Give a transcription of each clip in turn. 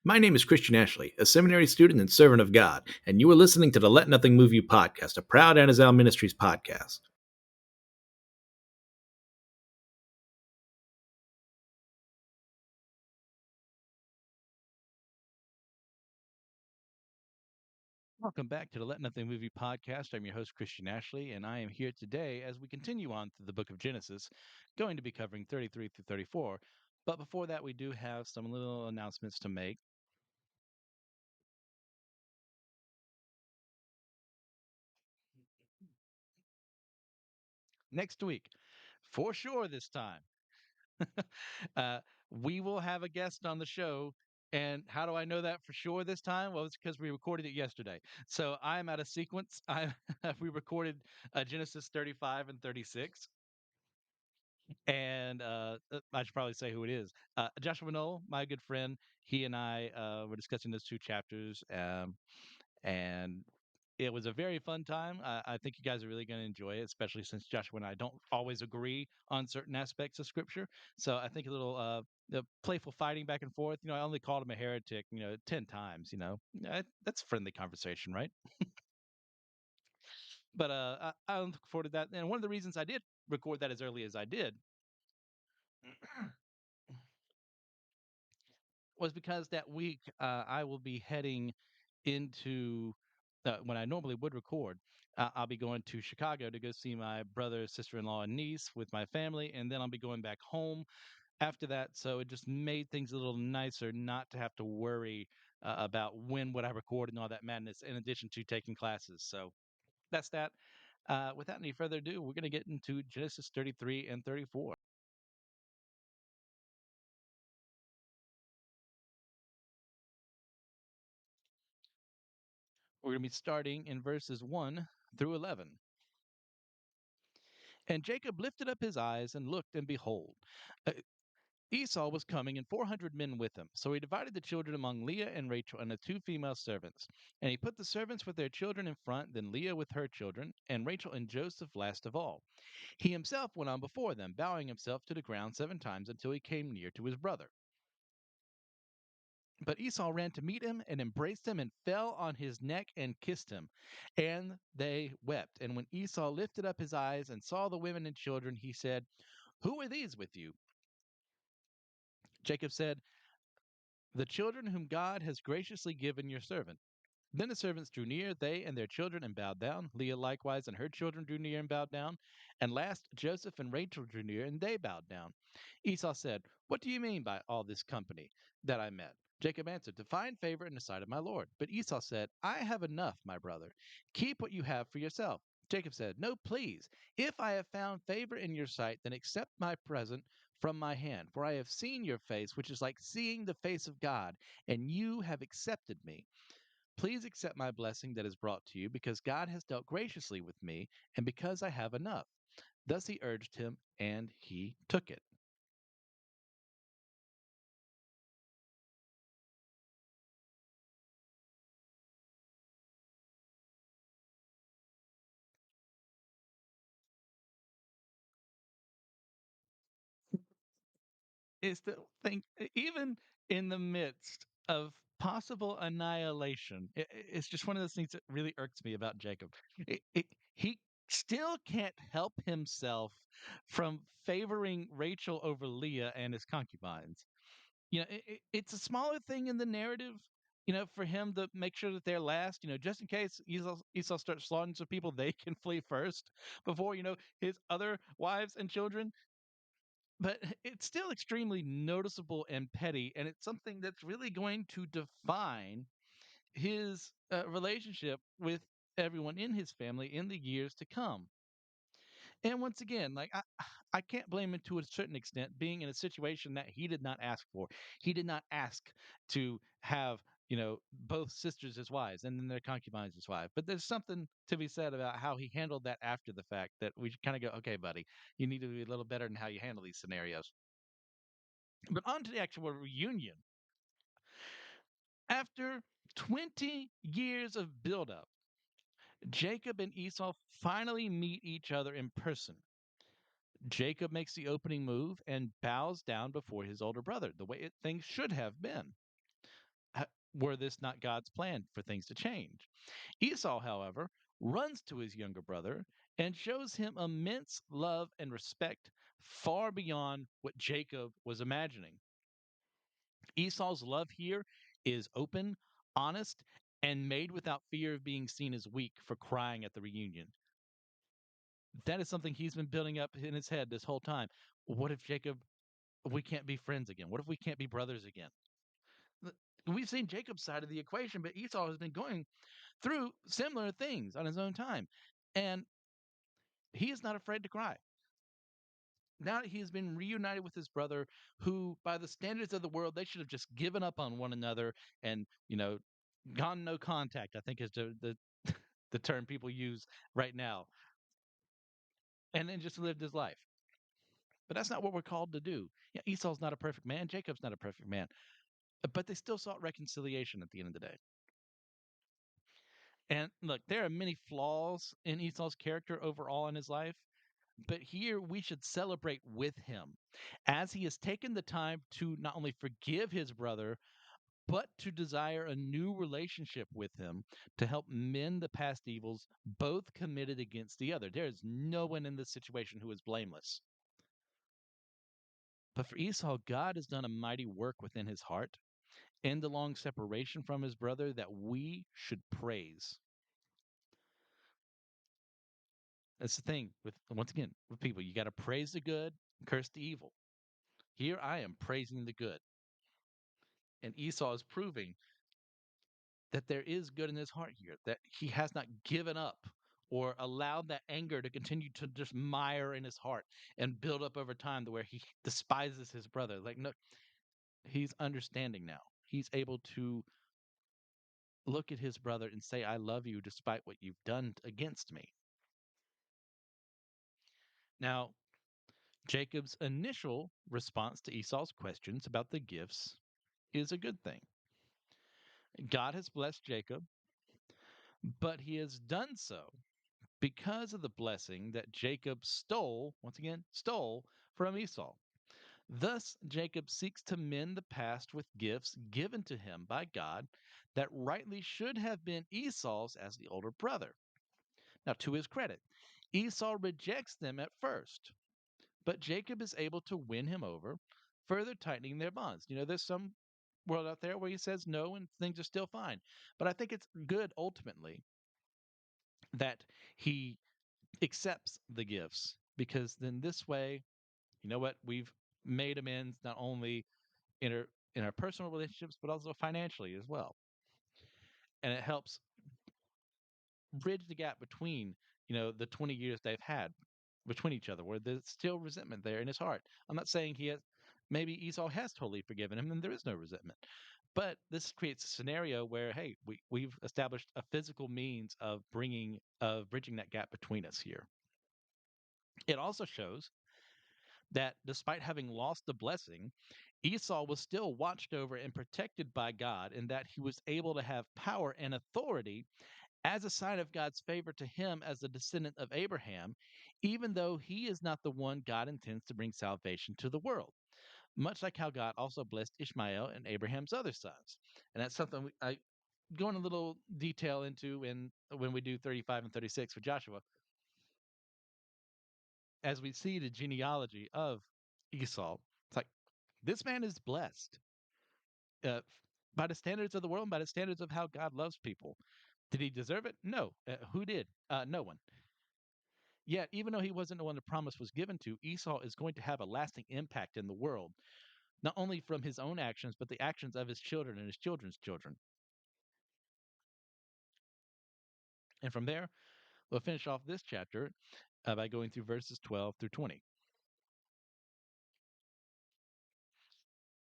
My name is Christian Ashley, a seminary student and servant of God, and you are listening to the Let Nothing Move You podcast, a proud Anazal Ministries podcast. Welcome back to the Let Nothing Move You podcast. I'm your host, Christian Ashley, and I am here today as we continue on through the book of Genesis, going to be covering 33 through 34. But before that, we do have some little announcements to make. Next week, for sure this time, uh, we will have a guest on the show. And how do I know that for sure this time? Well, it's because we recorded it yesterday. So I'm out of sequence. We recorded Genesis 35 and 36. And I should probably say who it is. Joshua Knoll, my good friend, he and I were discussing those two chapters, and it was a very fun time. I think you guys are really going to enjoy it, especially since Joshua and I don't always agree on certain aspects of Scripture. So I think a little the playful fighting back and forth. I only called him a heretic, 10 times. That's friendly conversation, right? But I look forward to that. And one of the reasons I did record that as early as I did was because that week I will be heading into when I normally would record. I'll be going to Chicago to go see my brother, sister-in-law, and niece with my family, and then I'll be going back home after that. So it just made things a little nicer not to have to worry about when would I record and all that madness. In addition to taking classes, so that's that. Without any further ado, we're going to get into Genesis 33 and 34. We're going to be starting in verses 1 through 11. And Jacob lifted up his eyes and looked, and behold, uh, Esau was coming, and 400 men with him. So he divided the children among Leah and Rachel and the two female servants. And he put the servants with their children in front, then Leah with her children, and Rachel and Joseph last of all. He himself went on before them, bowing himself to the ground 7 times until he came near to his brother. But Esau ran to meet him and embraced him and fell on his neck and kissed him. And they wept. And when Esau lifted up his eyes and saw the women and children, he said, "Who are these with you?" Jacob said, "The children whom God has graciously given your servant." Then the servants drew near, they and their children, and bowed down. Leah likewise and her children drew near and bowed down. And last, Joseph and Rachel drew near, and they bowed down. Esau said, "What do you mean by all this company that I met?" Jacob answered, "To find favor in the sight of my Lord." But Esau said, "I have enough, my brother. Keep what you have for yourself." Jacob said, "No, please. If I have found favor in your sight, then accept my present from my hand. For I have seen your face, which is like seeing the face of God, and you have accepted me. Please accept my blessing that is brought to you, because God has dealt graciously with me, and because I have enough." Thus he urged him, and he took it. Is the thing, even in the midst of possible annihilation, it's just one of those things that really irks me about Jacob. He still can't help himself from favoring Rachel over Leah and his concubines. It's a smaller thing in the narrative, for him to make sure that they're last, just in case Esau starts slaughtering some people, they can flee first before, his other wives and children. But it's still extremely noticeable and petty, and it's something that's really going to define his relationship with everyone in his family in the years to come. And once again, like I can't blame him to a certain extent, being in a situation that he did not ask for. He did not ask to have, both sisters as wives and then their concubines as wives. But there's something to be said about how he handled that after the fact that we kind of go, okay, buddy, you need to be a little better in how you handle these scenarios. But on to the actual reunion. After 20 years of buildup, Jacob and Esau finally meet each other in person. Jacob makes the opening move and bows down before his older brother, the way things should have been. were this not God's plan for things to change. Esau, however, runs to his younger brother and shows him immense love and respect far beyond what Jacob was imagining. Esau's love here is open, honest, and made without fear of being seen as weak for crying at the reunion. That is something he's been building up in his head this whole time. What if Jacob, we can't be friends again? What if we can't be brothers again? We've seen Jacob's side of the equation, but Esau has been going through similar things on his own time. And he is not afraid to cry. Now that he has been reunited with his brother, who, by the standards of the world, they should have just given up on one another and, gone no contact, I think is the term people use right now, and then just lived his life. But that's not what we're called to do. Yeah, Esau's not a perfect man. Jacob's not a perfect man. But they still sought reconciliation at the end of the day. And look, there are many flaws in Esau's character overall in his life, but here we should celebrate with him as he has taken the time to not only forgive his brother, but to desire a new relationship with him to help mend the past evils both committed against the other. There is no one in this situation who is blameless. But for Esau, God has done a mighty work within his heart and the long separation from his brother that we should praise. That's the thing with, once again, with people. You got to praise the good, curse the evil. Here I am praising the good. And Esau is proving that there is good in his heart here, that he has not given up or allowed that anger to continue to just mire in his heart and build up over time to where he despises his brother. Like, no, he's understanding now. He's able to look at his brother and say, I love you despite what you've done against me. Now, Jacob's initial response to Esau's questions about the gifts is a good thing. God has blessed Jacob, but he has done so because of the blessing that Jacob stole, once again, stole from Esau. Thus, Jacob seeks to mend the past with gifts given to him by God that rightly should have been Esau's as the older brother. Now, to his credit, Esau rejects them at first, but Jacob is able to win him over, further tightening their bonds. There's some world out there where he says no and things are still fine. But I think it's good ultimately that he accepts the gifts because then this way, you know what, we've made amends not only in our personal relationships but also financially as well, and it helps bridge the gap between the 20 years they've had between each other where there's still resentment there in his heart. I'm not saying he has, maybe Esau has totally forgiven him and there is no resentment, but this creates a scenario where, hey, we've established a physical means of bridging that gap between us here. It also shows that despite having lost the blessing, Esau was still watched over and protected by God, and that he was able to have power and authority as a sign of God's favor to him as a descendant of Abraham, even though he is not the one God intends to bring salvation to the world. Much like how God also blessed Ishmael and Abraham's other sons. And that's something I go in a little detail into when we do 35 and 36 with Joshua, as we see the genealogy of Esau. It's like, this man is blessed uh, by the standards of the world and by the standards of how God loves people. Did he deserve it? No. Who did? No one. Yet, even though he wasn't the one the promise was given to, Esau is going to have a lasting impact in the world, not only from his own actions, but the actions of his children and his children's children. And from there, we'll finish off this chapter by going through verses 12 through 20.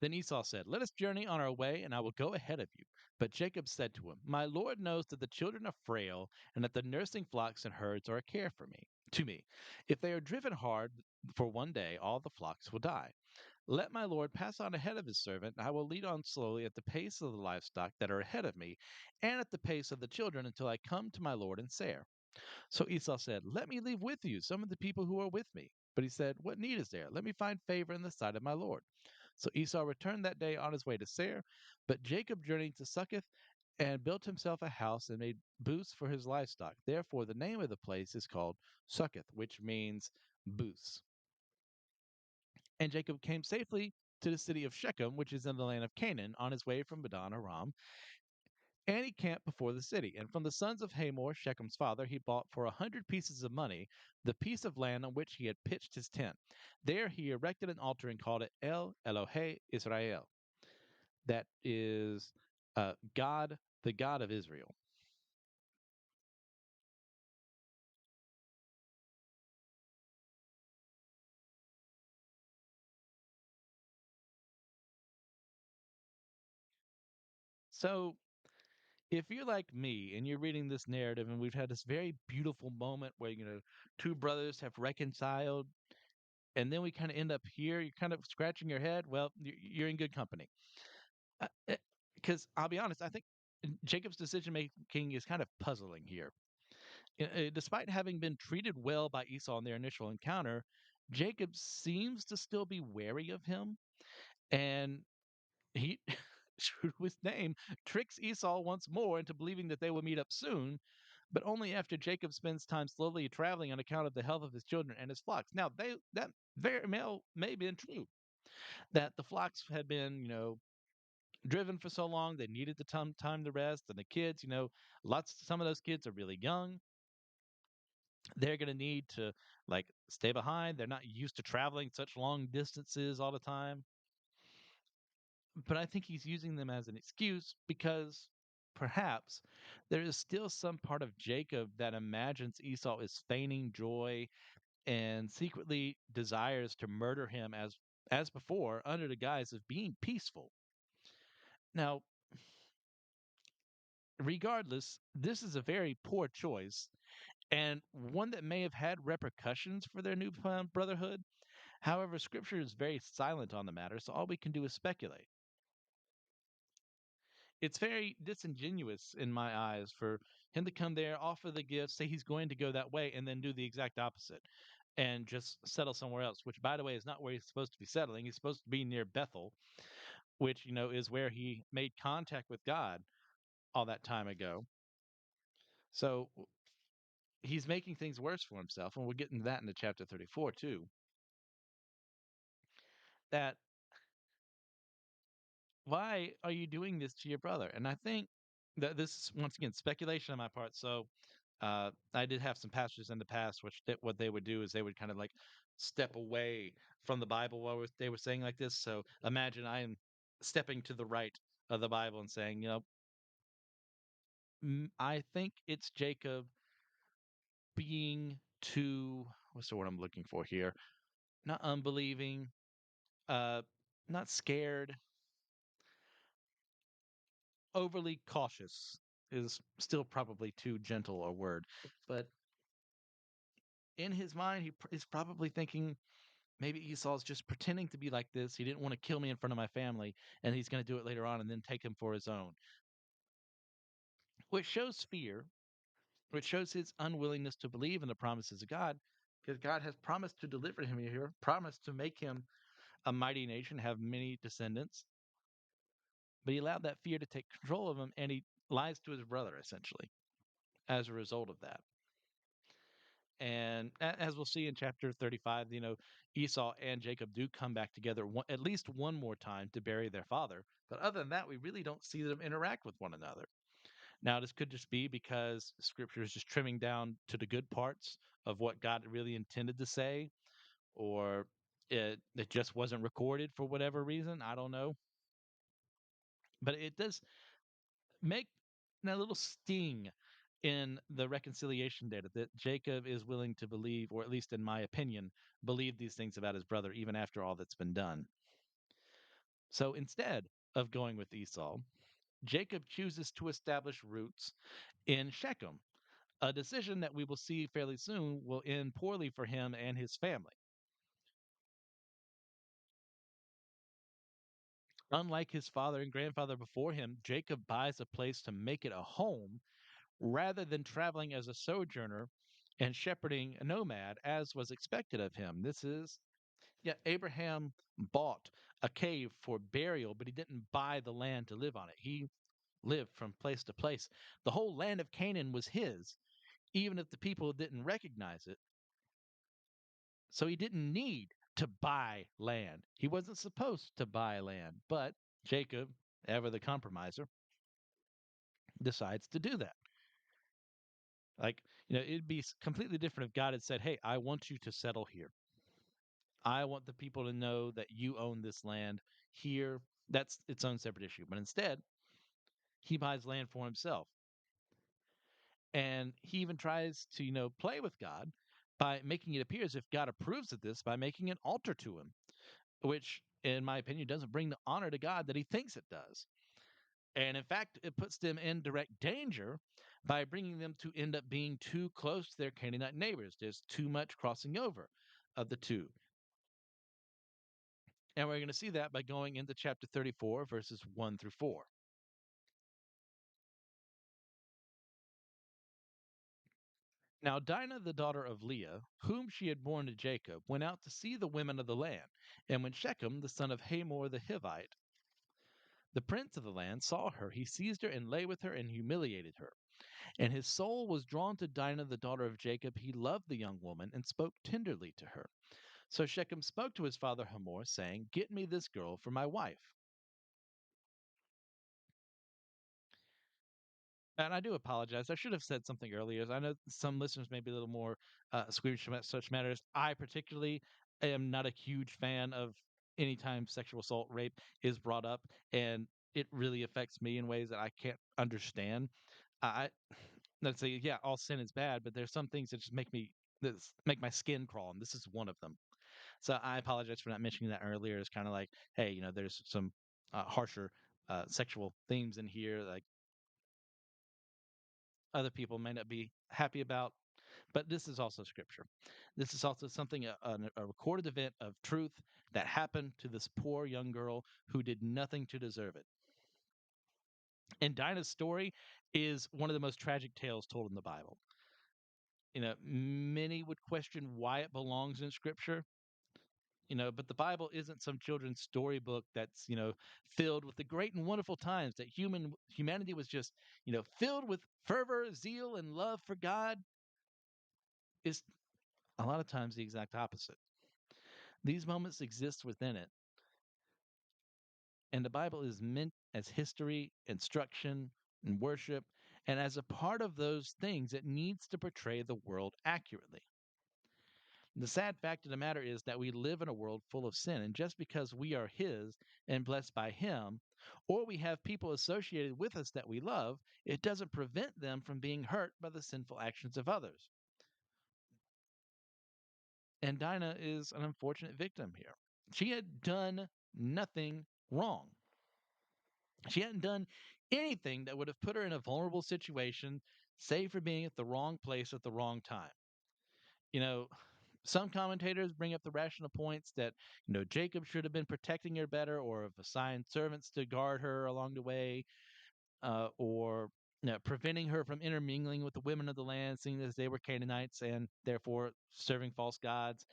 Then Esau said, Let us journey on our way, and I will go ahead of you. But Jacob said to him, My Lord knows that the children are frail, and that the nursing flocks and herds are a care for me. To me, if they are driven hard for one day, all the flocks will die. Let my Lord pass on ahead of his servant, and I will lead on slowly at the pace of the livestock that are ahead of me, and at the pace of the children until I come to my Lord in Seir. So Esau said, Let me leave with you some of the people who are with me. But he said, What need is there? Let me find favor in the sight of my Lord. So Esau returned that day on his way to Seir, but Jacob journeyed to Succoth and built himself a house and made booths for his livestock. Therefore, the name of the place is called Succoth, which means booths. And Jacob came safely to the city of Shechem, which is in the land of Canaan, on his way from Padan Aram, and he camped before the city. And from the sons of Hamor, Shechem's father, he bought for 100 pieces of money the piece of land on which he had pitched his tent. There he erected an altar and called it El Elohe Israel. That is God, the God of Israel. So if you're like me and you're reading this narrative and we've had this very beautiful moment where, two brothers have reconciled, and then we kind of end up here, you're kind of scratching your head. Well, you're in good company. Because I'll be honest, I think Jacob's decision making is kind of puzzling here. Despite having been treated well by Esau in their initial encounter, Jacob seems to still be wary of him, and he, true to his name, tricks Esau once more into believing that they will meet up soon, but only after Jacob spends time slowly traveling on account of the health of his children and his flocks. Now, that very well may have been true, that the flocks had been, driven for so long they needed the time to rest, and the kids, some of those kids are really young. They're going to need to like stay behind. They're not used to traveling such long distances all the time. But I think he's using them as an excuse because perhaps there is still some part of Jacob that imagines Esau is feigning joy and secretly desires to murder him as before under the guise of being peaceful. Now, regardless, this is a very poor choice and one that may have had repercussions for their newfound brotherhood. However, scripture is very silent on the matter, so all we can do is speculate. It's very disingenuous in my eyes for him to come there, offer the gift, say he's going to go that way, and then do the exact opposite and just settle somewhere else, which, by the way, is not where he's supposed to be settling. He's supposed to be near Bethel, which, is where he made contact with God all that time ago. So he's making things worse for himself. And we'll get into that into chapter 34, too. That why are you doing this to your brother? And I think that this is once again speculation on my part. So I did have some pastors in the past, which what they would do is they would kind of like step away from the Bible while they were saying like this. So imagine I am stepping to the right of the Bible and saying, I think it's Jacob being too, what's the word I'm looking for here? Not unbelieving, uh, not scared, overly cautious is still probably too gentle a word, but in his mind, is probably thinking maybe Esau's just pretending to be like this. He didn't want to kill me in front of my family, and he's going to do it later on and then take him for his own, which shows fear, which shows his unwillingness to believe in the promises of God, because God has promised to deliver him here, promised to make him a mighty nation, have many descendants, but he allowed that fear to take control of him, and he lies to his brother essentially as a result of that. And as we'll see in chapter 35, Esau and Jacob do come back together at least one more time to bury their father. But other than that, we really don't see them interact with one another. Now, this could just be because scripture is just trimming down to the good parts of what God really intended to say, or it just wasn't recorded for whatever reason. I don't know. But it does make that little sting in the reconciliation data that Jacob is willing to believe, or at least in my opinion, believe these things about his brother even after all that's been done. So instead of going with Esau, Jacob chooses to establish roots in Shechem, a decision that we will see fairly soon will end poorly for him and his family. Unlike his father and grandfather before him, Jacob buys a place to make it a home rather than traveling as a sojourner and shepherding a nomad as was expected of him. This is Yeah, Abraham bought a cave for burial, but he didn't buy the land to live on it. He lived from place to place. The whole land of Canaan was his, even if the people didn't recognize it. So he didn't need to buy land. He wasn't supposed to buy land, but Jacob, ever the compromiser, decides to do that. Like, it'd be completely different if God had said, "Hey, I want you to settle here. I want the people to know that you own this land here." That's its own separate issue. But instead, he buys land for himself. And he even tries to, play with God by making it appear as if God approves of this by making an altar to him, which, in my opinion, doesn't bring the honor to God that he thinks it does. And in fact, it puts them in direct danger by bringing them to end up being too close to their Canaanite neighbors. There's too much crossing over of the two. And we're going to see that by going into chapter 34, verses 1 through 4. Now, Dinah, the daughter of Leah, whom she had borne to Jacob, went out to see the women of the land. And when Shechem, the son of Hamor the Hivite, the prince of the land, saw her, he seized her and lay with her and humiliated her. And his soul was drawn to Dinah, the daughter of Jacob. He loved the young woman and spoke tenderly to her. So Shechem spoke to his father Hamor, saying, "Get me this girl for my wife." And I do apologize. I should have said something earlier. I know some listeners may be a little more squeamish about such matters. I particularly am not a huge fan of any time sexual assault, rape is brought up, and it really affects me in ways that I can't understand. I let's say, yeah, all sin is bad, but there's some things that just make my skin crawl, and this is one of them. So I apologize for not mentioning that earlier. It's kind of like, hey, there's some harsher sexual themes in here, like other people may not be happy about. But this is also scripture. This is also something, a recorded event of truth that happened to this poor young girl who did nothing to deserve it. And Dinah's story is one of the most tragic tales told in the Bible. Many would question why it belongs in scripture. But the Bible isn't some children's storybook that's, filled with the great and wonderful times that humanity was just, filled with fervor, zeal, and love for God. Is a lot of times the exact opposite. These moments exist within it, and the Bible is meant as history, instruction, and worship, and as a part of those things, it needs to portray the world accurately. The sad fact of the matter is that we live in a world full of sin, and just because we are His and blessed by Him, or we have people associated with us that we love, it doesn't prevent them from being hurt by the sinful actions of others. And Dinah is an unfortunate victim here. She had done nothing wrong. She hadn't done anything that would have put her in a vulnerable situation, save for being at the wrong place at the wrong time. You know, some commentators bring up the rational points that, Jacob should have been protecting her better or have assigned servants to guard her along the way, or preventing her from intermingling with the women of the land, seeing as they were Canaanites and therefore serving false gods,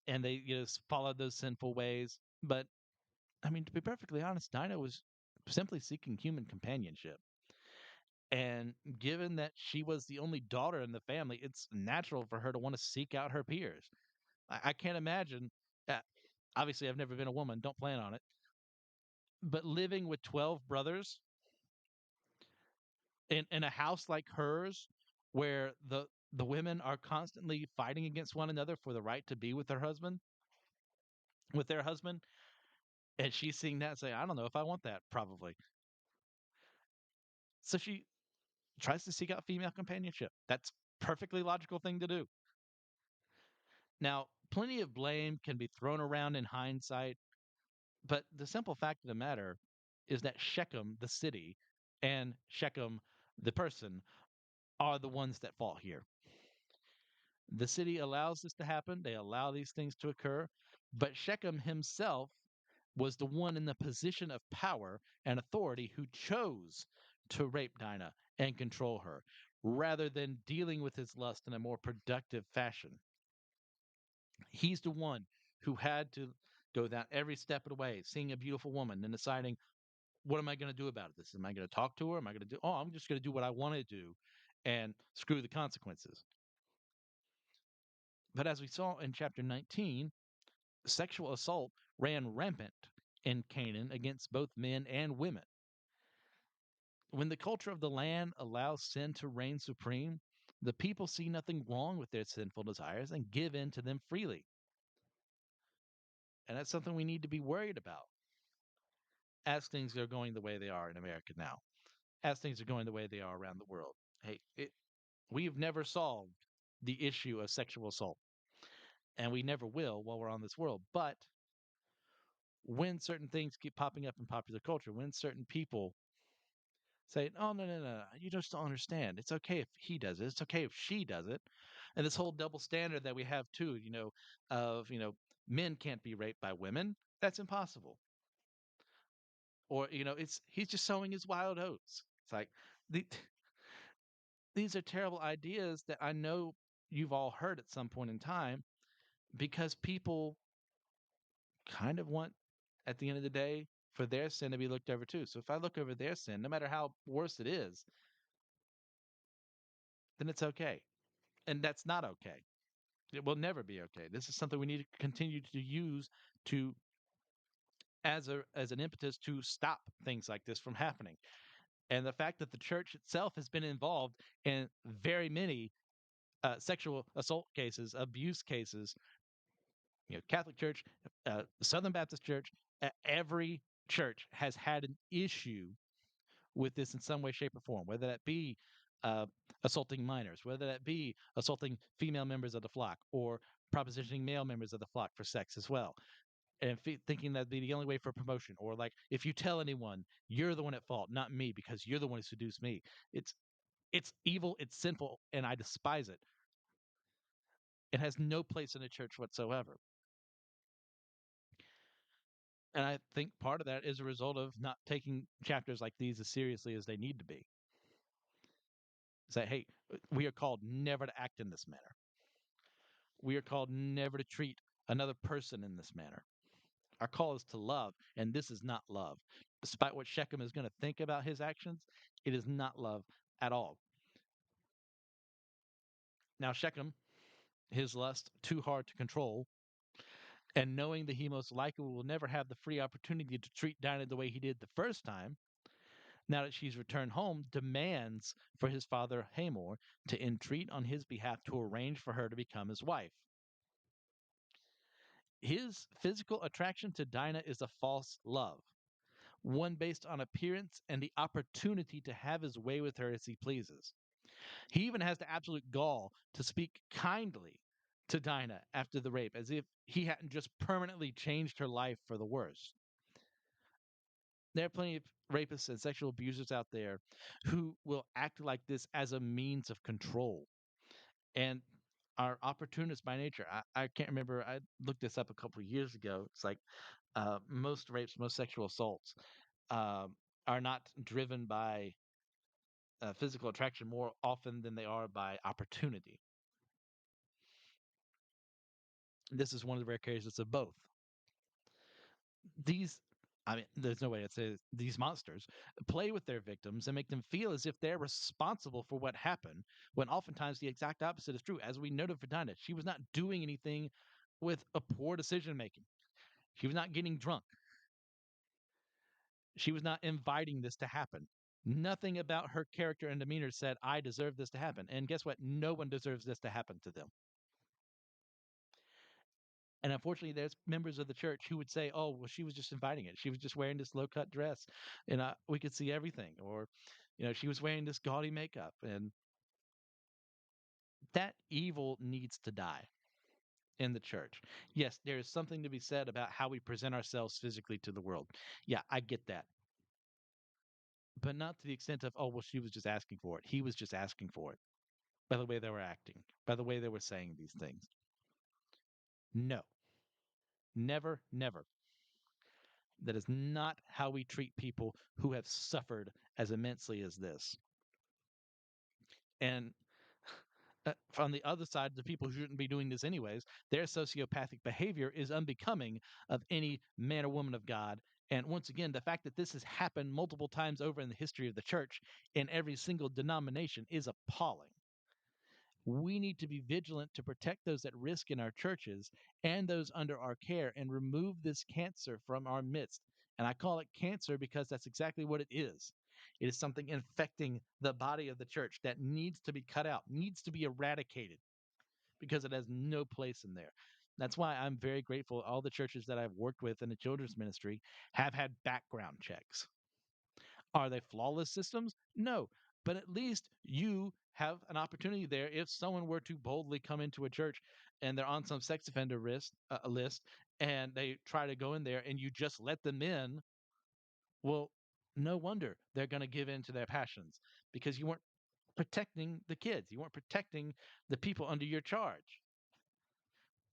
and they followed those sinful ways. But I mean, to be perfectly honest, Dinah was simply seeking human companionship. And given that she was the only daughter in the family, it's natural for her to want to seek out her peers. I can't imagine. Uh, Obviously, I've never been a woman, don't plan on it. But living with 12 brothers in a house like hers, where the women are constantly fighting against one another for the right to be with their husband, and she's seeing that and saying, I don't know if I want that, probably. So she tries to seek out female companionship. That's perfectly logical thing to do. Now, plenty of blame can be thrown around in hindsight, but the simple fact of the matter is that Shechem, the city, and Shechem, the person, are the ones that fall here. The city allows this to happen, they allow these things to occur, but Shechem himself was the one in the position of power and authority who chose to rape Dinah and control her rather than dealing with his lust in a more productive fashion. He's the one who had to go down every step of the way, seeing a beautiful woman and deciding, what am I going to do about this? Am I going to talk to her? Am I going to do, oh, I'm just going to do what I want to do and screw the consequences. But as we saw in chapter 19, sexual assault ran rampant in Canaan against both men and women. When the culture of the land allows sin to reign supreme, the people see nothing wrong with their sinful desires and give in to them freely. And that's something we need to be worried about as things are going the way they are in America now, as things are going the way they are around the world. Hey, we've never solved the issue of sexual assault, and we never will while we're on this world. But when certain things keep popping up in popular culture, when certain people say, "Oh, no, no, no, you just don't understand. It's okay if he does it. It's okay if she does it." And this whole double standard that we have too, of, men can't be raped by women. That's impossible. Or, it's he's just sowing his wild oats. It's like the, these are terrible ideas that I know you've all heard at some point in time because people kind of want, at the end of the day, for their sin to be looked over too. So if I look over their sin, no matter how worse it is, then it's okay. And that's not okay. It will never be okay. This is something we need to continue to use to as an impetus to stop things like this from happening. And the fact that the church itself has been involved in very many sexual assault cases, abuse cases, Catholic Church, Southern Baptist Church, every church has had an issue with this in some way, shape, or form, whether that be uh, assaulting minors, whether that be assaulting female members of the flock, or propositioning male members of the flock for sex as well, and thinking that'd be the only way for promotion, or like if you tell anyone, you're the one at fault, not me, because you're the one who seduced me. It's it's evil, it's sinful, and I despise it. It has no place in the church whatsoever. And I think part of that is a result of not taking chapters like these as seriously as they need to be. Say, hey, we are called never to act in this manner. We are called never to treat another person in this manner. Our call is to love, and this is not love. Despite what Shechem is going to think about his actions, it is not love at all. Now, Shechem, his lust too hard to control, and knowing that he most likely will never have the free opportunity to treat Dinah the way he did the first time, now that she's returned home, demands for his father Hamor to entreat on his behalf to arrange for her to become his wife. His physical attraction to Dinah is a false love, one based on appearance and the opportunity to have his way with her as he pleases. He even has the absolute gall to speak kindly to Dinah after the rape, as if he hadn't just permanently changed her life for the worse. There are plenty of rapists and sexual abusers out there who will act like this as a means of control and are opportunists by nature. I can't remember. I looked this up a couple of years ago. It's like most rapes, most sexual assaults um, are not driven by physical attraction more often than they are by opportunity. This is one of the rare cases of both. These, I mean, there's no way to say this, these monsters play with their victims and make them feel as if they're responsible for what happened, when oftentimes the exact opposite is true. As we noted for Dinah, she was not doing anything with a poor decision making. She was not getting drunk. She was not inviting this to happen. Nothing about her character and demeanor said, I deserve this to happen. And guess what? No one deserves this to happen to them. And unfortunately, there's members of the church who would say, "Oh, well, she was just inviting it. She was just wearing this low-cut dress, and we could see everything." Or, she was wearing this gaudy makeup, and that evil needs to die in the church. Yes, there is something to be said about how we present ourselves physically to the world. Yeah, I get that, but not to the extent of, "Oh, well, she was just asking for it. He was just asking for it." By the way they were acting, by the way they were saying these things. No, never, never. That is not how we treat people who have suffered as immensely as this. And on the other side, the people who shouldn't be doing this anyways, their sociopathic behavior is unbecoming of any man or woman of God. And once again, the fact that this has happened multiple times over in the history of the church in every single denomination is appalling. We need to be vigilant to protect those at risk in our churches and those under our care and remove this cancer from our midst. And I call it cancer because that's exactly what it is. It is something infecting the body of the church that needs to be cut out, needs to be eradicated because it has no place in there. That's why I'm very grateful all the churches that I've worked with in the children's ministry have had background checks. Are they flawless systems? No. But at least you have an opportunity there if someone were to boldly come into a church and they're on some sex offender list and they try to go in there and you just let them in, well, no wonder they're going to give in to their passions because you weren't protecting the kids. You weren't protecting the people under your charge.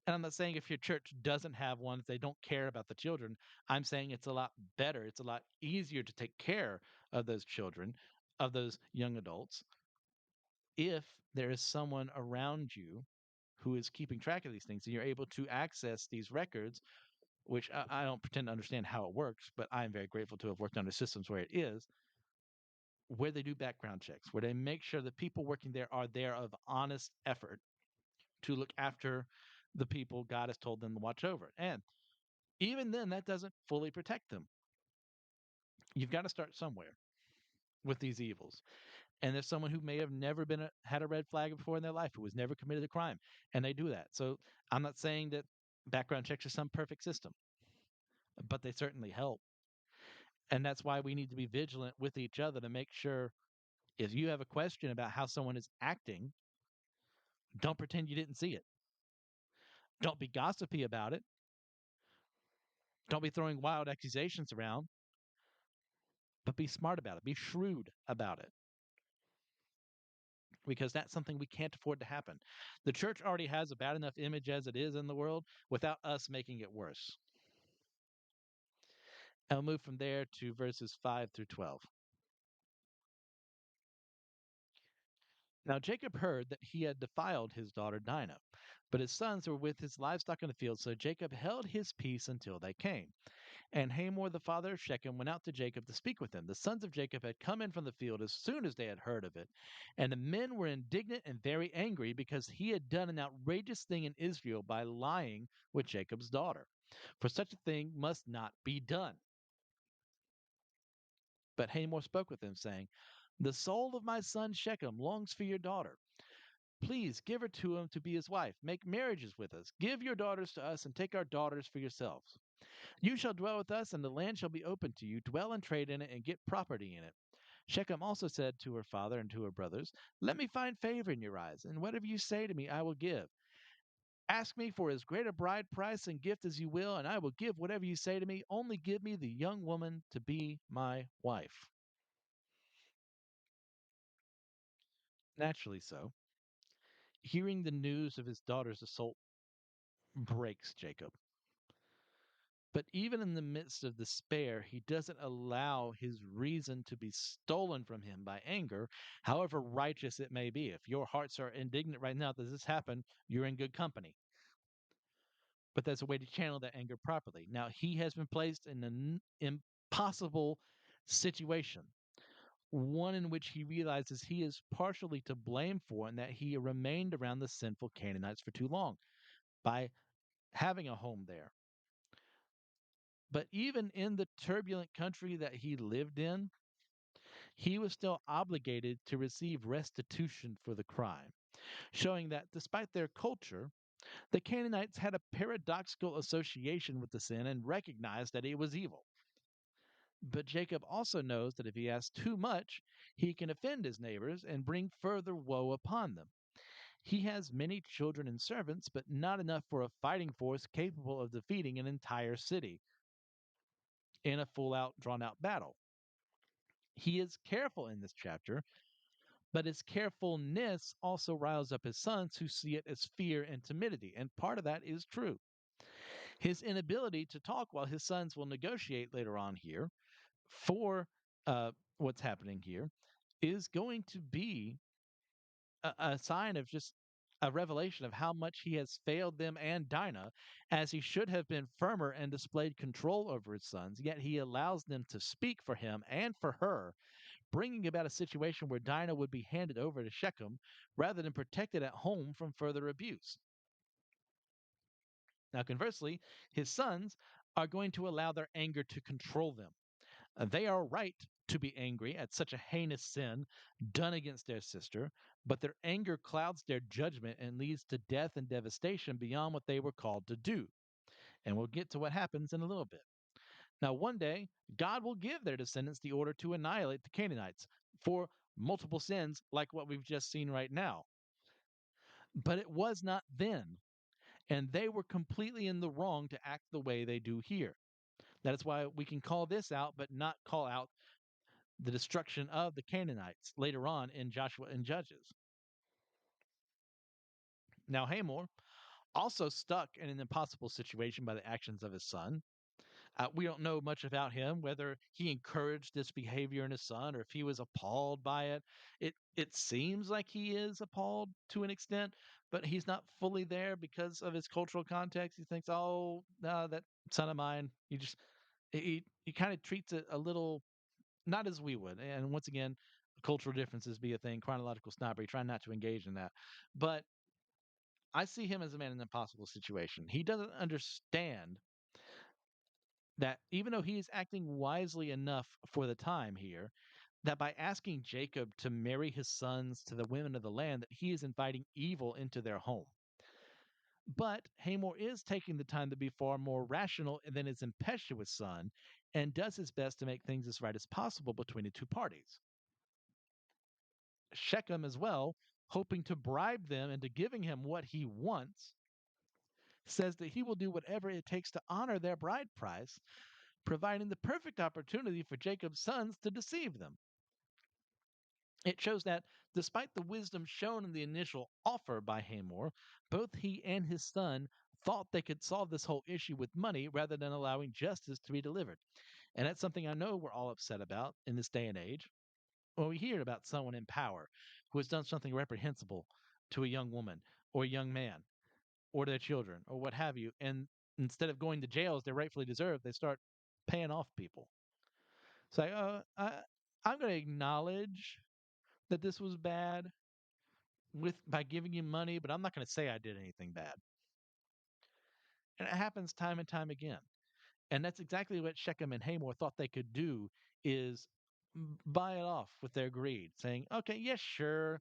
And I'm not saying if your church doesn't have one, if they don't care about the children, I'm saying it's a lot better. It's a lot easier to take care of those children, of those young adults, if there is someone around you who is keeping track of these things and you're able to access these records, which I don't pretend to understand how it works, but I'm very grateful to have worked under systems where it is, where they do background checks, where they make sure the people working there are there of honest effort to look after the people God has told them to watch over. And even then, that doesn't fully protect them. You've got to start somewhere with these evils. And there's someone who may have never had a red flag before in their life, who has never committed a crime, and they do that. So I'm not saying that background checks are some perfect system, but they certainly help. And that's why we need to be vigilant with each other to make sure if you have a question about how someone is acting, don't pretend you didn't see it. Don't be gossipy about it. Don't be throwing wild accusations around, but be smart about it. Be shrewd about it. Because that's something we can't afford to happen. The church already has a bad enough image as it is in the world without us making it worse. I'll move from there to verses 5 through 12. Now Jacob heard that he had defiled his daughter Dinah, but his sons were with his livestock in the field, so Jacob held his peace until they came. And Hamor, the father of Shechem, went out to Jacob to speak with him. The sons of Jacob had come in from the field as soon as they had heard of it. And the men were indignant and very angry because he had done an outrageous thing in Israel by lying with Jacob's daughter. For such a thing must not be done. But Hamor spoke with him, saying, The soul of my son Shechem longs for your daughter. Please give her to him to be his wife. Make marriages with us. Give your daughters to us and take our daughters for yourselves. You shall dwell with us, and the land shall be open to you. Dwell and trade in it, and get property in it. Shechem also said to her father and to her brothers, Let me find favor in your eyes, and whatever you say to me, I will give. Ask me for as great a bride price and gift as you will, and I will give whatever you say to me. Only give me the young woman to be my wife. Naturally so. Hearing the news of his daughter's assault breaks Jacob. But even in the midst of despair, he doesn't allow his reason to be stolen from him by anger, however righteous it may be. If your hearts are indignant right now that this happened, you're in good company. But there's a way to channel that anger properly. Now, he has been placed in an impossible situation, one in which he realizes he is partially to blame for, and that he remained around the sinful Canaanites for too long by having a home there. But even in the turbulent country that he lived in, he was still obligated to receive restitution for the crime, showing that despite their culture, the Canaanites had a paradoxical association with the sin and recognized that it was evil. But Jacob also knows that if he asks too much, he can offend his neighbors and bring further woe upon them. He has many children and servants, but not enough for a fighting force capable of defeating an entire city in a full out, drawn out battle. He is careful in this chapter, but his carefulness also riles up his sons who see it as fear and timidity. And part of that is true. His inability to talk while his sons will negotiate later on here for what's happening here is going to be a sign of just a revelation of how much he has failed them and Dinah, as he should have been firmer and displayed control over his sons, yet he allows them to speak for him and for her, bringing about a situation where Dinah would be handed over to Shechem rather than protected at home from further abuse. Now, conversely, his sons are going to allow their anger to control them. They are right to be angry at such a heinous sin done against their sister, but their anger clouds their judgment and leads to death and devastation beyond what they were called to do. And we'll get to what happens in a little bit. Now, one day, God will give their descendants the order to annihilate the Canaanites for multiple sins like what we've just seen right now. But it was not then, and they were completely in the wrong to act the way they do here. That is why we can call this out, but not call out the destruction of the Canaanites later on in Joshua and Judges. Now, Hamor, also stuck in an impossible situation by the actions of his son. We don't know much about him, whether he encouraged this behavior in his son or if he was appalled by it. It seems like he is appalled to an extent, but he's not fully there because of his cultural context. He thinks, "Oh, no, that son of mine." He kind of treats it a little not as we would. And once again, cultural differences be a thing. Chronological snobbery. Try not to engage in that. But I see him as a man in an impossible situation. He doesn't understand that even though he is acting wisely enough for the time here, that by asking Jacob to marry his sons to the women of the land, that he is inviting evil into their home. But Hamor is taking the time to be far more rational than his impetuous son and does his best to make things as right as possible between the two parties. Shechem as well, hoping to bribe them into giving him what he wants, says that he will do whatever it takes to honor their bride price, providing the perfect opportunity for Jacob's sons to deceive them. It shows that, despite the wisdom shown in the initial offer by Hamor, both he and his son thought they could solve this whole issue with money rather than allowing justice to be delivered. And that's something I know we're all upset about in this day and age. When we hear about someone in power who has done something reprehensible to a young woman or a young man or their children or what have you, and instead of going to jail as they rightfully deserve, they start paying off people. It's like, I'm going to acknowledge that this was bad with by giving you money, but I'm not going to say I did anything bad. And it happens time and time again. And that's exactly what Shechem and Hamor thought they could do is buy it off with their greed, saying, "Okay, yes, sure,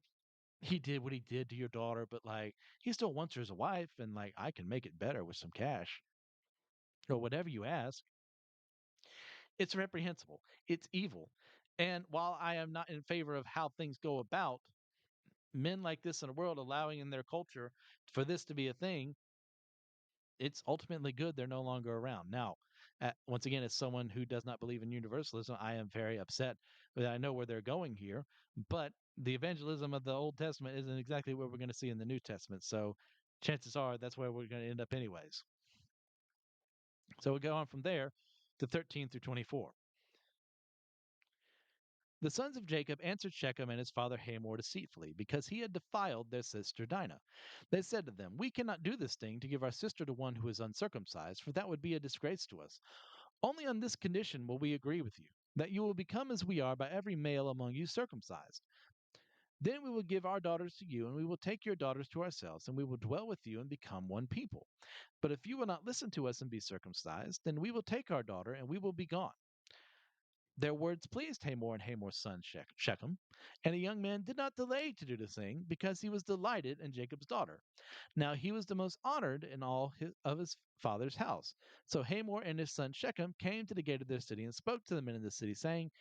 he did what he did to your daughter, but like he still wants her as a wife, and like I can make it better with some cash or whatever you ask." It's reprehensible. It's evil. And while I am not in favor of how things go about, men like this in the world allowing in their culture for this to be a thing, it's ultimately good they're no longer around. Now, once again, as someone who does not believe in universalism, I am very upset that I know where they're going here. But the evangelism of the Old Testament isn't exactly what we're going to see in the New Testament. So chances are that's where we're going to end up, anyways. So we go on from there to 13 through 24. The sons of Jacob answered Shechem and his father Hamor deceitfully, because he had defiled their sister Dinah. They said to them, "We cannot do this thing to give our sister to one who is uncircumcised, for that would be a disgrace to us. Only on this condition will we agree with you, that you will become as we are by every male among you circumcised. Then we will give our daughters to you, and we will take your daughters to ourselves, and we will dwell with you and become one people. But if you will not listen to us and be circumcised, then we will take our daughter, and we will be gone." Their words pleased Hamor and Hamor's son Shechem, and the young man did not delay to do the thing, because he was delighted in Jacob's daughter. Now he was the most honored in all of his father's house. So Hamor and his son Shechem came to the gate of their city and spoke to the men in the city, saying,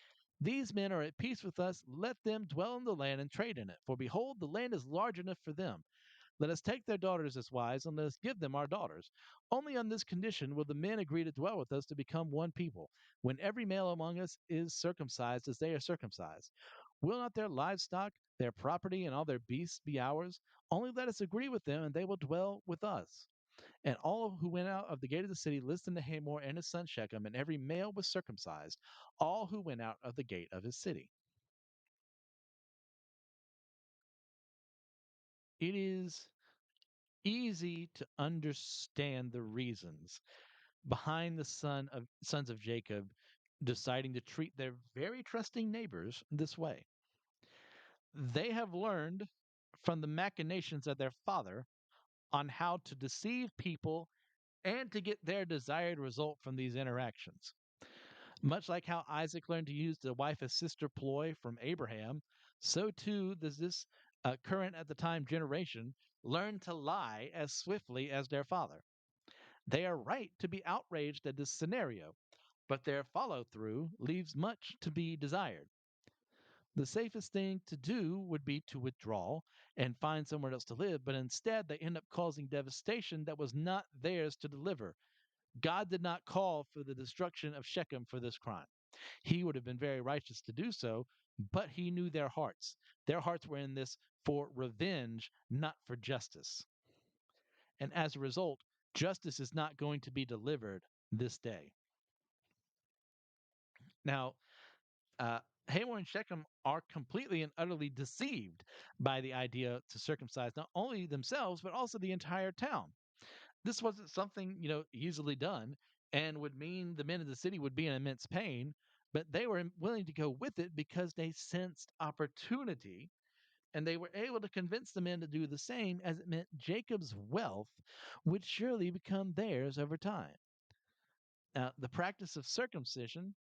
"These men are at peace with us. Let them dwell in the land and trade in it. For behold, the land is large enough for them. Let us take their daughters as wives, and let us give them our daughters. Only on this condition will the men agree to dwell with us to become one people, when every male among us is circumcised as they are circumcised. Will not their livestock, their property, and all their beasts be ours? Only let us agree with them, and they will dwell with us." And all who went out of the gate of the city listened to Hamor and his son Shechem, and every male was circumcised, all who went out of the gate of his city. It is easy to understand the reasons behind the sons of Jacob deciding to treat their very trusting neighbors this way. They have learned from the machinations of their father on how to deceive people and to get their desired result from these interactions. Much like how Isaac learned to use the wife as sister ploy from Abraham, so too does this current at the time generation learn to lie as swiftly as their father. They are right to be outraged at this scenario, but their follow through leaves much to be desired. The safest thing to do would be to withdraw and find somewhere else to live, but instead they end up causing devastation that was not theirs to deliver. God did not call for the destruction of Shechem for this crime. He would have been very righteous to do so, but he knew their hearts. Their hearts were in this for revenge, not for justice. And as a result, justice is not going to be delivered this day. Now, uh, Hamor and Shechem are completely and utterly deceived by the idea to circumcise not only themselves, but also the entire town. This wasn't something, easily done and would mean the men of the city would be in immense pain, but they were willing to go with it because they sensed opportunity and they were able to convince the men to do the same as it meant Jacob's wealth would surely become theirs over time. Now, the practice of circumcision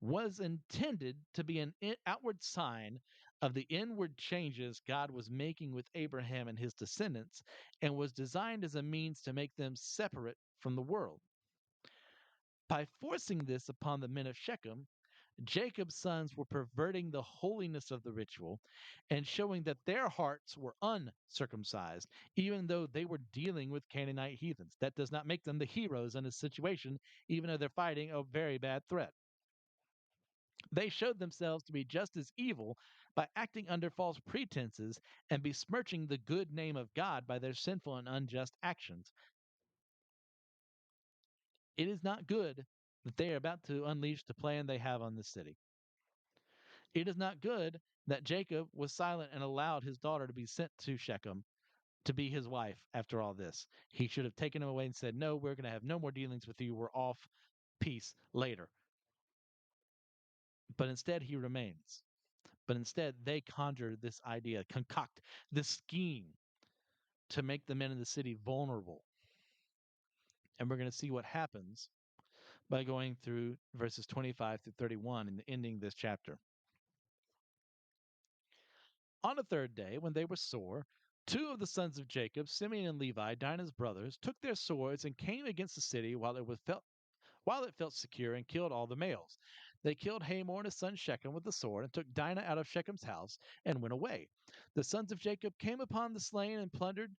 was intended to be an outward sign of the inward changes God was making with Abraham and his descendants, and was designed as a means to make them separate from the world. By forcing this upon the men of Shechem, Jacob's sons were perverting the holiness of the ritual and showing that their hearts were uncircumcised, even though they were dealing with Canaanite heathens. That does not make them the heroes in this situation, even though they're fighting a very bad threat. They showed themselves to be just as evil by acting under false pretenses and besmirching the good name of God by their sinful and unjust actions. It is not good that they are about to unleash the plan they have on this city. It is not good that Jacob was silent and allowed his daughter to be sent to Shechem to be his wife after all this. He should have taken him away and said, "No, we're going to have no more dealings with you. We're off. Peace later." But instead, he remains. But instead, they conjure this idea, concoct this scheme to make the men in the city vulnerable. And we're going to see what happens by going through verses 25 through 31 and ending this chapter. On the third day, when they were sore, two of the sons of Jacob, Simeon and Levi, Dinah's brothers, took their swords and came against the city while it felt secure, and killed all the males. They killed Hamor and his son Shechem with the sword, and took Dinah out of Shechem's house, and went away. The sons of Jacob came upon the slain and plundered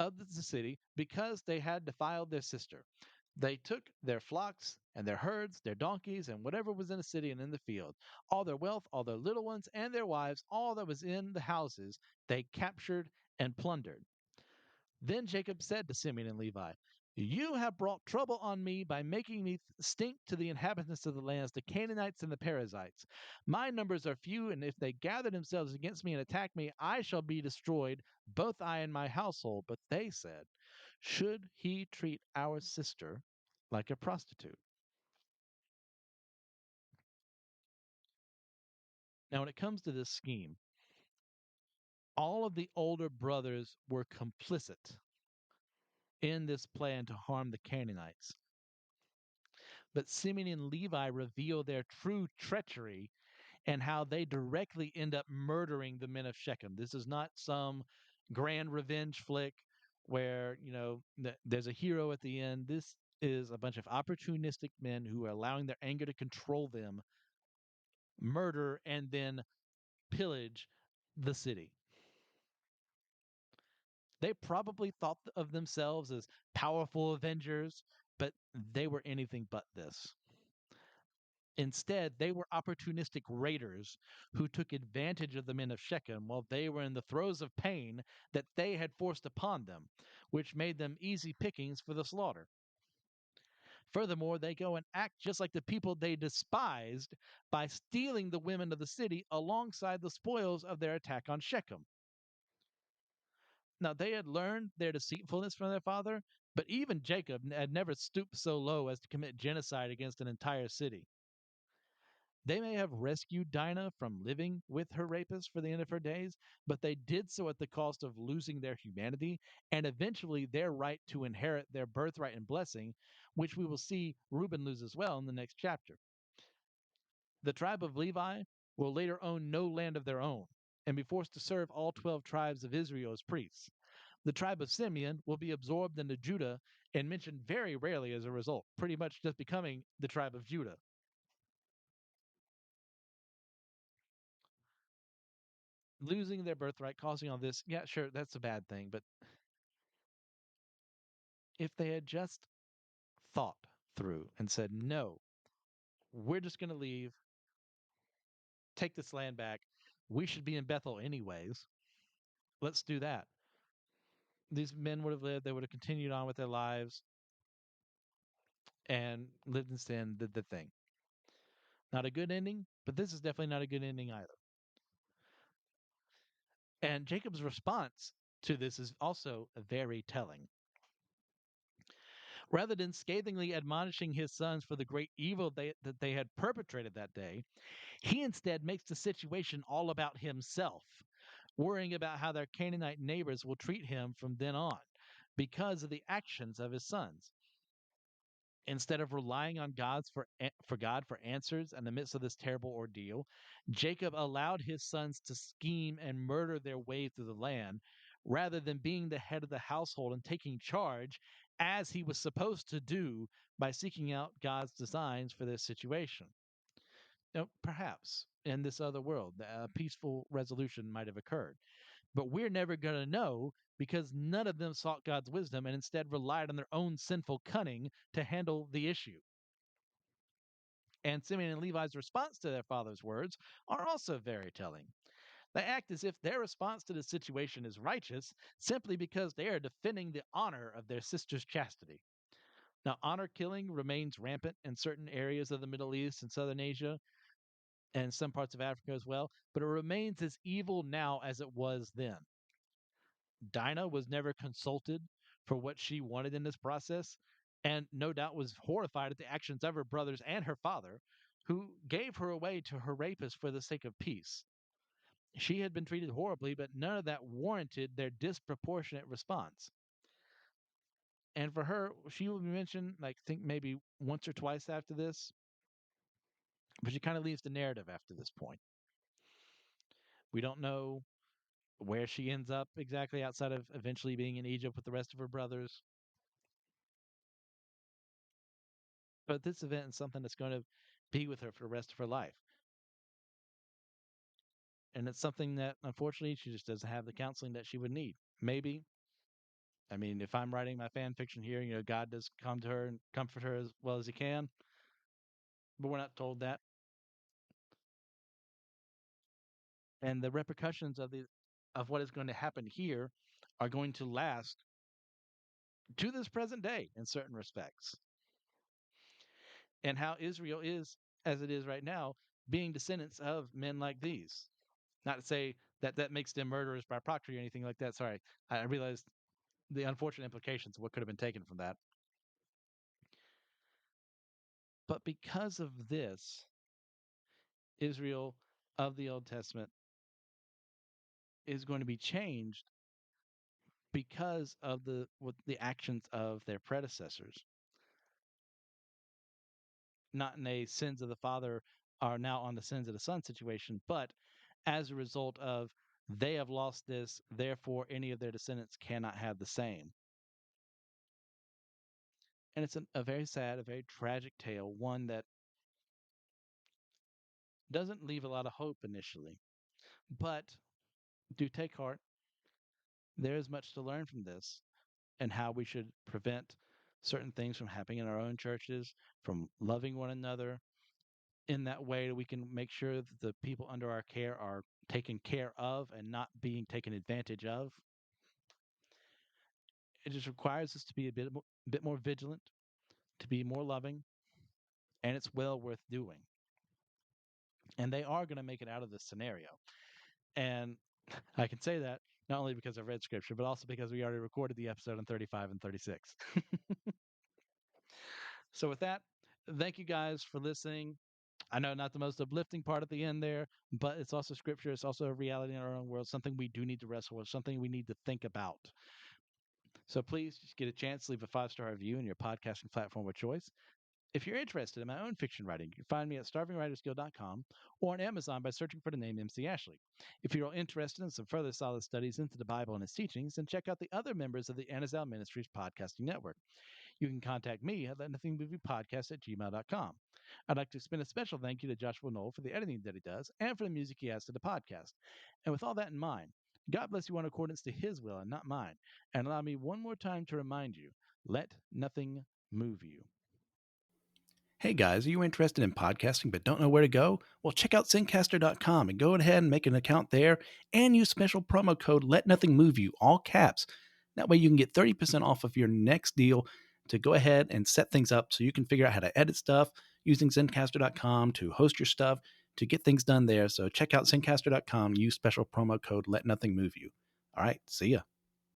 of the city, because they had defiled their sister. They took their flocks and their herds, their donkeys, and whatever was in the city and in the field, all their wealth, all their little ones, and their wives, all that was in the houses, they captured and plundered. Then Jacob said to Simeon and Levi, "You have brought trouble on me by making me stink to the inhabitants of the lands, the Canaanites and the Perizzites. My numbers are few, and if they gather themselves against me and attack me, I shall be destroyed, both I and my household." But they said, "Should he treat our sister like a prostitute?" Now, when it comes to this scheme, all of the older brothers were complicit in this plan to harm the Canaanites. But Simeon and Levi reveal their true treachery and how they directly end up murdering the men of Shechem. This is not some grand revenge flick where, there's a hero at the end. This is a bunch of opportunistic men who are allowing their anger to control them, murder, and then pillage the city. They probably thought of themselves as powerful avengers, but they were anything but this. Instead, they were opportunistic raiders who took advantage of the men of Shechem while they were in the throes of pain that they had forced upon them, which made them easy pickings for the slaughter. Furthermore, they go and act just like the people they despised by stealing the women of the city alongside the spoils of their attack on Shechem. Now, they had learned their deceitfulness from their father, but even Jacob had never stooped so low as to commit genocide against an entire city. They may have rescued Dinah from living with her rapist for the end of her days, but they did so at the cost of losing their humanity and eventually their right to inherit their birthright and blessing, which we will see Reuben lose as well in the next chapter. The tribe of Levi will later own no land of their own and be forced to serve all 12 tribes of Israel as priests. The tribe of Simeon will be absorbed into Judah and mentioned very rarely as a result, pretty much just becoming the tribe of Judah. Losing their birthright, causing all this, yeah, sure, that's a bad thing. But if they had just thought through and said, no, we're just going to leave, take this land back. We should be in Bethel anyways. Let's do that. These men would have lived, they would have continued on with their lives and lived in sin, did the thing. Not a good ending, but this is definitely not a good ending either. And Jacob's response to this is also very telling. Rather than scathingly admonishing his sons for the great evil that they had perpetrated that day, he instead makes the situation all about himself, worrying about how their Canaanite neighbors will treat him from then on because of the actions of his sons. Instead of relying on God for answers in the midst of this terrible ordeal, Jacob allowed his sons to scheme and murder their way through the land rather than being the head of the household and taking charge as he was supposed to do by seeking out God's designs for this situation. Now, perhaps in this other world, a peaceful resolution might have occurred, but we're never going to know because none of them sought God's wisdom and instead relied on their own sinful cunning to handle the issue. And Simeon and Levi's response to their father's words are also very telling. They act as if their response to the situation is righteous simply because they are defending the honor of their sister's chastity. Now, honor killing remains rampant in certain areas of the Middle East and Southern Asia and some parts of Africa as well, but it remains as evil now as it was then. Dinah was never consulted for what she wanted in this process, and no doubt was horrified at the actions of her brothers and her father, who gave her away to her rapist for the sake of peace. She had been treated horribly, but none of that warranted their disproportionate response. And for her, she will be mentioned, like, think maybe once or twice after this, but she kind of leaves the narrative after this point. We don't know where she ends up exactly outside of eventually being in Egypt with the rest of her brothers. But this event is something that's going to be with her for the rest of her life. And it's something that, unfortunately, she just doesn't have the counseling that she would need. Maybe, I mean, if I'm writing my fan fiction here, God does come to her and comfort her as well as he can, but we're not told that. And the repercussions of what is going to happen here are going to last to this present day in certain respects. And how Israel is, as it is right now, being descendants of men like these. Not to say that that makes them murderers by proxy or anything like that. Sorry, I realized the unfortunate implications of what could have been taken from that. But because of this, Israel of the Old Testament is going to be changed because of the actions of their predecessors. Not in a sins of the father are now on the sins of the son situation, but as a result of they have lost this, therefore any of their descendants cannot have the same. And it's a very sad, a very tragic tale, one that doesn't leave a lot of hope initially. But do take heart. There is much to learn from this and how we should prevent certain things from happening in our own churches, from loving one another. In that way, we can make sure that the people under our care are taken care of and not being taken advantage of. It just requires us to be bit more vigilant, to be more loving, and it's well worth doing. And they are going to make it out of this scenario. And I can say that not only because I've read scripture, but also because we already recorded the episode on 35 and 36. So, with that, thank you guys for listening. I know not the most uplifting part at the end there, but it's also scripture. It's also a reality in our own world, something we do need to wrestle with, something we need to think about. So please just get a chance to leave a 5-star review in your podcasting platform of choice. If you're interested in my own fiction writing, you can find me at starvingwritersguild.com or on Amazon by searching for the name MC Ashley. If you're interested in some further solid studies into the Bible and its teachings, then check out the other members of the Anazal Ministries podcasting network. You can contact me at letnothingmoviepodcast@gmail.com. I'd like to extend a special thank you to Joshua Knoll for the editing that he does and for the music he adds to the podcast. And with all that in mind, God bless you in accordance to his will and not mine. And allow me one more time to remind you, let nothing move you. Hey guys, are you interested in podcasting but don't know where to go? Well, check out Zencaster.com and go ahead and make an account there and use special promo code Let Nothing Move You, all caps. That way you can get 30% off of your next deal to go ahead and set things up so you can figure out how to edit stuff using Zencaster.com to host your stuff, to get things done there. So check out Zencaster.com, use special promo code Let Nothing Move You. All right, see ya.